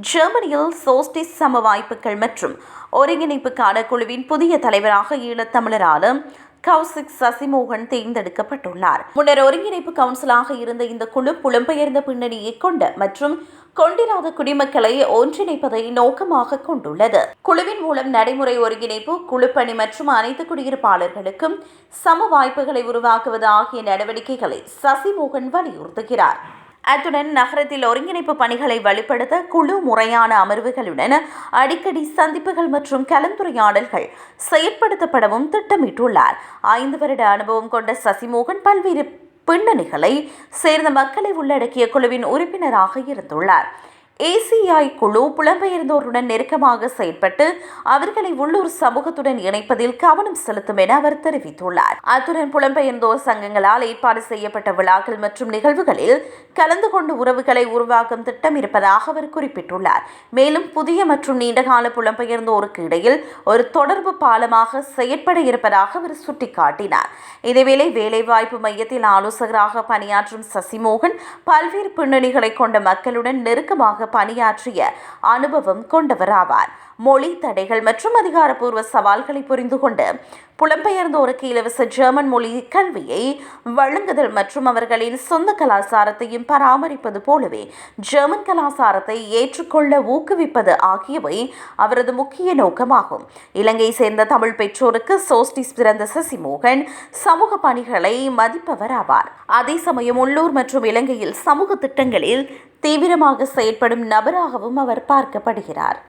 ஜெர்மனியில் சோஸ்டிஸ் சம வாய்ப்புகள் மற்றும் ஒருங்கிணைப்புக்கான குழுவின் புதிய தலைவராக ஈழத்தமிழரான கௌசிக் சசிமோகன் தேர்ந்தெடுக்கப்பட்டுள்ளார். முன்னர் ஒருங்கிணைப்பு கவுன்சிலாக இருந்த இந்த குழு புலம்பெயர்ந்த பின்னணியை கொண்ட மற்றும் கொண்டிராத குடிமக்களை ஒன்றிணைப்பதை நோக்கமாக கொண்டுள்ளது. குழுவின் மூலம் நடைமுறை ஒருங்கிணைப்பு, குழுப்பணி மற்றும் அனைத்து குடியிருப்பாளர்களுக்கும் சம வாய்ப்புகளை உருவாக்குவது ஆகிய நடவடிக்கைகளை சசிமோகன் வலியுறுத்துகிறார். அத்துடன் நகரத்தில் ஒருங்கிணைப்பு பணிகளை வலுப்படுத்த குழு முறையான அமர்வுகளுடன் அடிக்கடி சந்திப்புகள் மற்றும் கலந்துரையாடல்கள் செயற்படுத்தப்படவும் திட்டமிட்டுள்ளார். 5 வருட அனுபவம் கொண்ட சசிமோகன் பல்வேறு பின்னணிகளை சேர்ந்த மக்களை உள்ளடக்கிய குழுவின் உறுப்பினராக இருந்துள்ளார். ஏசிஐ குழு புலம்பெயர்ந்தோருடன் நெருக்கமாக செயற்பட்டு அவர்களை உள்ளூர் சமூகத்துடன் இணைப்பதில் கவனம் செலுத்தும் என அவர் தெரிவித்துள்ளார். அத்துடன் புலம்பெயர்ந்தோர் சங்கங்களால் ஏற்பாடு செய்யப்பட்ட விழாக்கள் மற்றும் நிகழ்வுகளில் கலந்து கொண்டு உறவுகளை உருவாக்கும் திட்டம் இருப்பதாக அவர் குறிப்பிட்டுள்ளார். மேலும் புதிய மற்றும் நீண்டகால புலம்பெயர்ந்தோருக்கு இடையில் ஒரு தொடர்பு பாலமாக செயற்பட இருப்பதாக அவர் சுட்டிக்காட்டினார். இதேவேளை வேலைவாய்ப்பு மையத்தில் ஆலோசகராக பணியாற்றும் சசிமோகன் பல்வேறு பின்னணிகளை கொண்ட மக்களுடன் நெருக்கமாக பணியாற்றிய அனுபவம் கொண்டவராவார். மொழி தடைகள் மற்றும் அதிகாரப்பூர்வ சவால்களை புரிந்து கொண்டு புலம்பெயர்ந்தோருக்கு இலவச ஜெர்மன் மொழி கல்வியை வழங்குதல் மற்றும் அவர்களின் சொந்த கலாச்சாரத்தையும் பராமரிப்பது போலவே ஜெர்மன் கலாச்சாரத்தை ஏற்றுக்கொள்ள ஊக்குவிப்பது ஆகியவை அவரது முக்கிய நோக்கமாகும். இலங்கை சேர்ந்த தமிழ் பெற்றோருக்கு சோஸ்டிஸ் பிறந்த சசிமோகன் சமூக பணிகளை மதிப்பவர் ஆவார். அதே சமயம் உள்ளூர் மற்றும் இலங்கையில் சமூக திட்டங்களில் தீவிரமாக செயற்படும் நபராகவும் அவர் பார்க்கப்படுகிறார்.